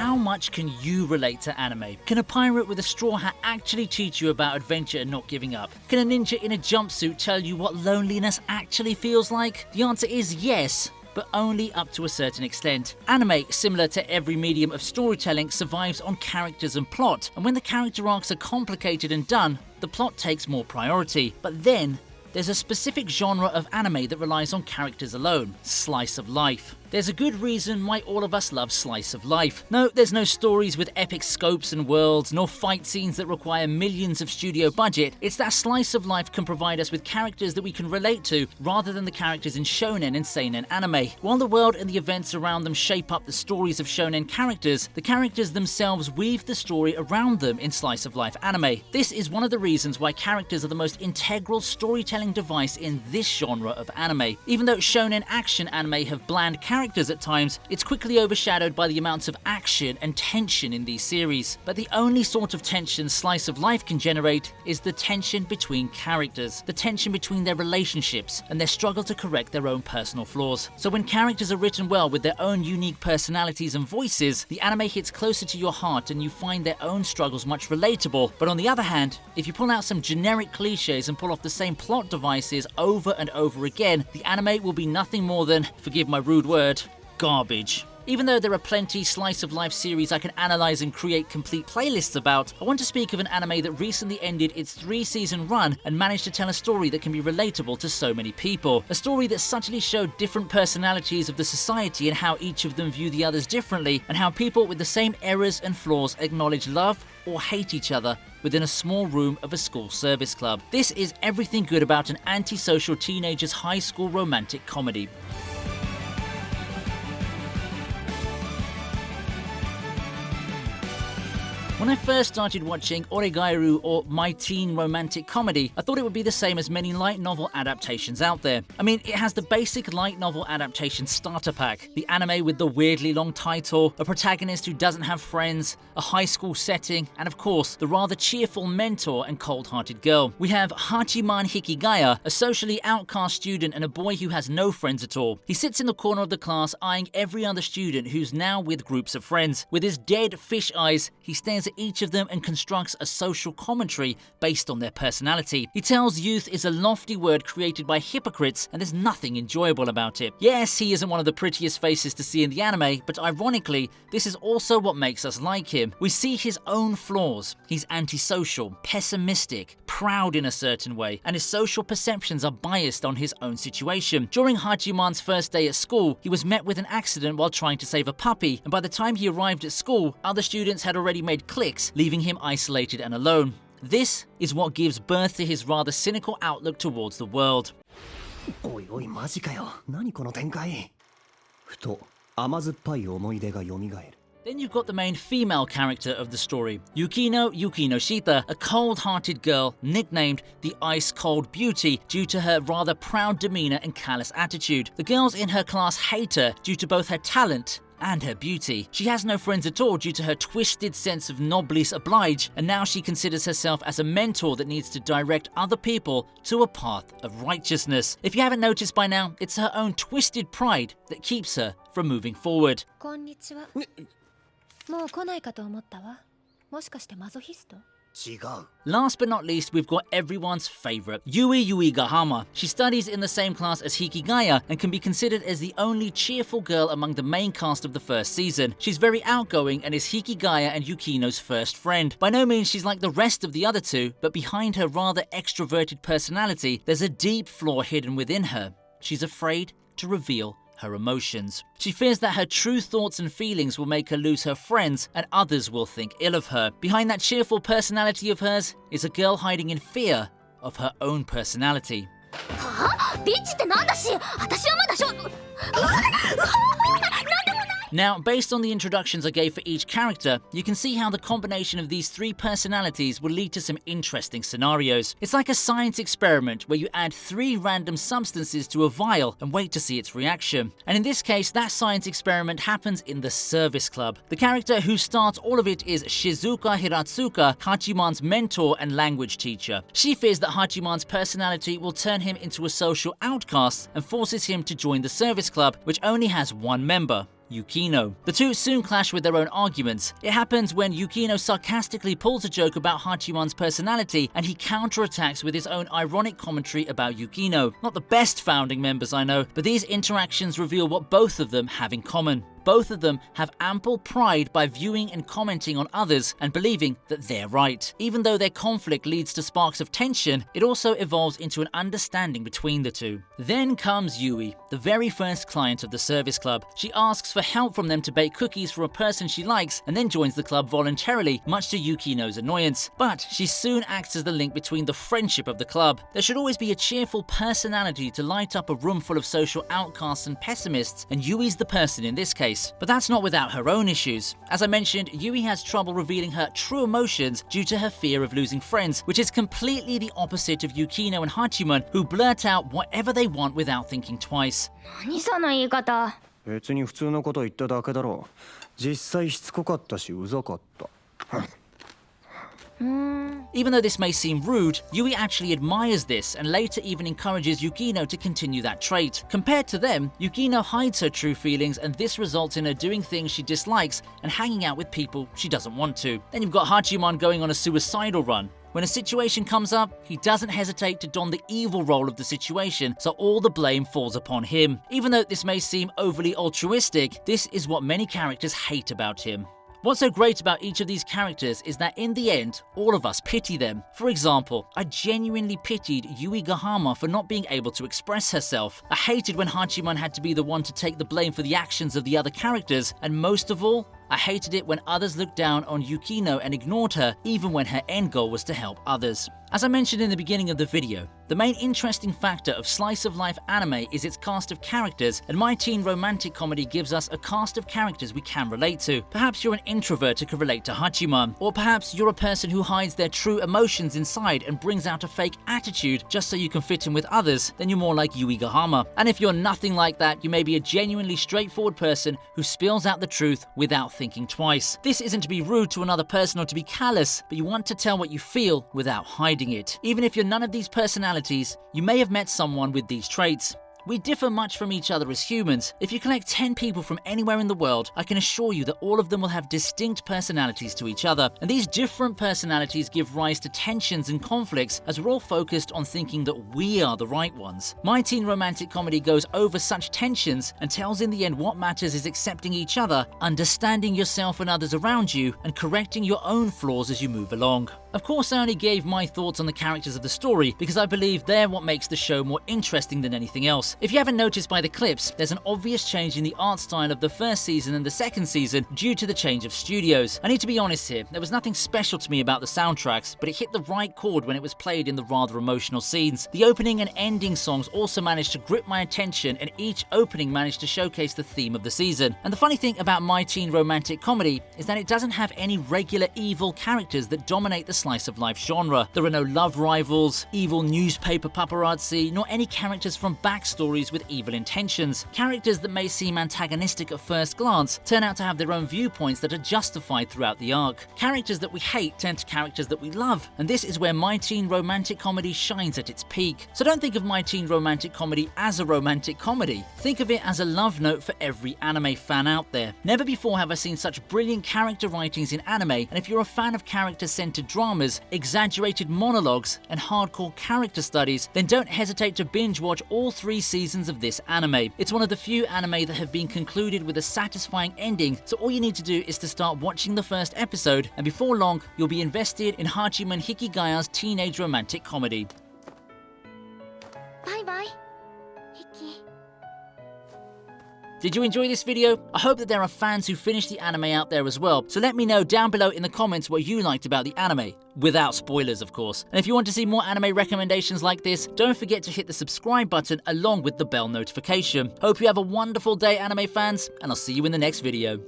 how much can you relate to anime? Can a pirate with a straw hat actually teach you about adventure and not giving up? Can a ninja in a jumpsuit tell you what loneliness actually feels like? The answer is yes, but only up to a certain extent. Anime, similar to every medium of storytelling, survives on characters and plot, and when the character arcs are complicated and done, the plot takes more priority. But then, there's a specific genre of anime that relies on characters alone: slice of life. There's a good reason why all of us love slice of life. No, there's no stories with epic scopes and worlds, nor fight scenes that require millions of studio budget. It's that slice of life can provide us with characters that we can relate to, rather than the characters in shonen and seinen anime. While the world and the events around them shape up the stories of shonen characters, the characters themselves weave the story around them in slice of life anime. This is one of the reasons why characters are the most integral storytelling device in this genre of anime. Even though shonen action anime have bland characters at times, it's quickly overshadowed by the amounts of action and tension in these series. But the only sort of tension slice of life can generate is the tension between characters, the tension between their relationships and their struggle to correct their own personal flaws. So when characters are written well with their own unique personalities and voices, the anime hits closer to your heart and you find their own struggles much relatable. But on the other hand, if you pull out some generic cliches and pull off the same plot devices over and over again, the anime will be nothing more than, forgive my rude word, garbage. Even though there are plenty slice of life series I can analyze and create complete playlists about, I want to speak of an anime that recently ended its 3-season run and managed to tell a story that can be relatable to so many people. A story that subtly showed different personalities of the society and how each of them view the others differently, and how people with the same errors and flaws acknowledge love or hate each other within a small room of a school service club. This is everything good about an antisocial teenager's high school romantic comedy. When I first started watching Oregairu, or My Teen Romantic Comedy, I thought it would be the same as many light novel adaptations out there. I mean, it has the basic light novel adaptation starter pack, the anime with the weirdly long title, a protagonist who doesn't have friends, a high school setting, and of course, the rather cheerful mentor and cold-hearted girl. We have Hachiman Hikigaya, a socially outcast student and a boy who has no friends at all. He sits in the corner of the class eyeing every other student who's now with groups of friends. With his dead fish eyes, he stares at each of them and constructs a social commentary based on their personality. He tells youth is a lofty word created by hypocrites and there's nothing enjoyable about it. Yes, he isn't one of the prettiest faces to see in the anime, but ironically, this is also what makes us like him. We see his own flaws. He's antisocial, pessimistic, proud in a certain way, and his social perceptions are biased on his own situation. During Hachiman's first day at school, he was met with an accident while trying to save a puppy, and by the time he arrived at school, other students had already made cliques, leaving him isolated and alone. This is what gives birth to his rather cynical outlook towards the world. おいおいマジかよ。何この展開。ふと甘酸っぱい思い出が蘇る。 Then you've got the main female character of the story, Yukino Shita, a cold-hearted girl nicknamed the Ice Cold Beauty due to her rather proud demeanor and callous attitude. The girls in her class hate her due to both her talent and her beauty. She has no friends at all due to her twisted sense of noblesse oblige, and now she considers herself as a mentor that needs to direct other people to a path of righteousness. If you haven't noticed by now, it's her own twisted pride that keeps her from moving forward. こんにちは。もう来ないかと思ったわ。もしかしてマゾヒスト? 違う。 Last but not least, we've got everyone's favorite, Yui Gahama. She studies in the same class as Hikigaya and can be considered as the only cheerful girl among the main cast of the first season. She's very outgoing and is Hikigaya and Yukino's first friend. By no means she's like the rest of the other two, but behind her rather extroverted personality, there's a deep flaw hidden within her. She's afraid to reveal her emotions. She fears that her true thoughts and feelings will make her lose her friends and others will think ill of her. Behind that cheerful personality of hers is a girl hiding in fear of her own personality. はあ？ビッチってなんだし、私はまだNow, based on the introductions I gave for each character, you can see how the combination of these three personalities will lead to some interesting scenarios. It's like a science experiment where you add 3 random substances to a vial and wait to see its reaction. And in this case, that science experiment happens in the service club. The character who starts all of it is Shizuka Hiratsuka, Hachiman's mentor and language teacher. She fears that Hachiman's personality will turn him into a social outcast and forces him to join the service club, which only has one member, Yukino. The two soon clash with their own arguments. It happens when Yukino sarcastically pulls a joke about Hachiman's personality and he counterattacks with his own ironic commentary about Yukino. Not the best founding members, I know, but these interactions reveal what both of them have in common. Both of them have ample pride by viewing and commenting on others and believing that they're right. Even though their conflict leads to sparks of tension, it also evolves into an understanding between the two. Then comes Yui, the very first client of the service club. She asks for help from them to bake cookies for a person she likes and then joins the club voluntarily, much to Yukino's annoyance. But she soon acts as the link between the friendship of the club. There should always be a cheerful personality to light up a room full of social outcasts and pessimists, and Yui's the person in this case. But that's not without her own issues. As I mentioned, Yui has trouble revealing her true emotions due to her fear of losing friends, which is completely the opposite of Yukino and Hachiman, who blurt out whatever they want without thinking twice. 何その言い方。別に普通のこと言っただけだろ。実際しつこかったしうざかった。Even though this may seem rude, Yui actually admires this and later even encourages Yukino to continue that trait. Compared to them, Yukino hides her true feelings and this results in her doing things she dislikes and hanging out with people she doesn't want to. Then you've got Hachiman going on a suicidal run. When a situation comes up, he doesn't hesitate to don the evil role of the situation, so all the blame falls upon him. Even though this may seem overly altruistic, this is what many characters hate about him. What's so great about each of these characters is that in the end, all of us pity them. For example, I genuinely pitied Yui Gahama for not being able to express herself. I hated when Hachiman had to be the one to take the blame for the actions of the other characters, and most of all, I hated it when others looked down on Yukino and ignored her, even when her end goal was to help others. As I mentioned in the beginning of the video, the main interesting factor of slice of life anime is its cast of characters, and my teen romantic comedy gives us a cast of characters we can relate to. Perhaps you're an introvert who can relate to Hachiman, or perhaps you're a person who hides their true emotions inside and brings out a fake attitude just so you can fit in with others, then you're more like Yui Gahama. And if you're nothing like that, you may be a genuinely straightforward person who spills out the truth without thinking twice. This isn't to be rude to another person or to be callous, but you want to tell what you feel without hiding it. Even if you're none of these personalities, you may have met someone with these traits. We differ much from each other as humans. If you collect 10 people from anywhere in the world, I can assure you that all of them will have distinct personalities to each other. And these different personalities give rise to tensions and conflicts as we're all focused on thinking that we are the right ones. My teen romantic comedy goes over such tensions and tells in the end what matters is accepting each other, understanding yourself and others around you, and correcting your own flaws as you move along. Of course, I only gave my thoughts on the characters of the story because I believe they're what makes the show more interesting than anything else. If you haven't noticed by the clips, there's an obvious change in the art style of the first season and the second season due to the change of studios. I need to be honest here, there was nothing special to me about the soundtracks, but it hit the right chord when it was played in the rather emotional scenes. The opening and ending songs also managed to grip my attention, and each opening managed to showcase the theme of the season. And the funny thing about my teen romantic comedy is that it doesn't have any regular evil characters that dominate the slice of life genre. There are no love rivals, evil newspaper paparazzi, nor any characters from backstories with evil intentions. Characters that may seem antagonistic at first glance turn out to have their own viewpoints that are justified throughout the arc. Characters that we hate turn to characters that we love, and this is where my teen romantic comedy shines at its peak. So don't think of my teen romantic comedy as a romantic comedy. Think of it as a love note for every anime fan out there. Never before have I seen such brilliant character writings in anime, and if you're a fan of character-centered dramas, exaggerated monologues, and hardcore character studies, then don't hesitate to binge watch all 3 seasons of this anime. It's one of the few anime that have been concluded with a satisfying ending, so all you need to do is to start watching the first episode, and before long, you'll be invested in Hachiman Hikigaya's teenage romantic comedy. Bye bye, Hiki. Did you enjoy this video? I hope that there are fans who finished the anime out there as well, so let me know down below in the comments what you liked about the anime. Without spoilers, of course. And if you want to see more anime recommendations like this, don't forget to hit the subscribe button along with the bell notification. Hope you have a wonderful day, anime fans, and I'll see you in the next video.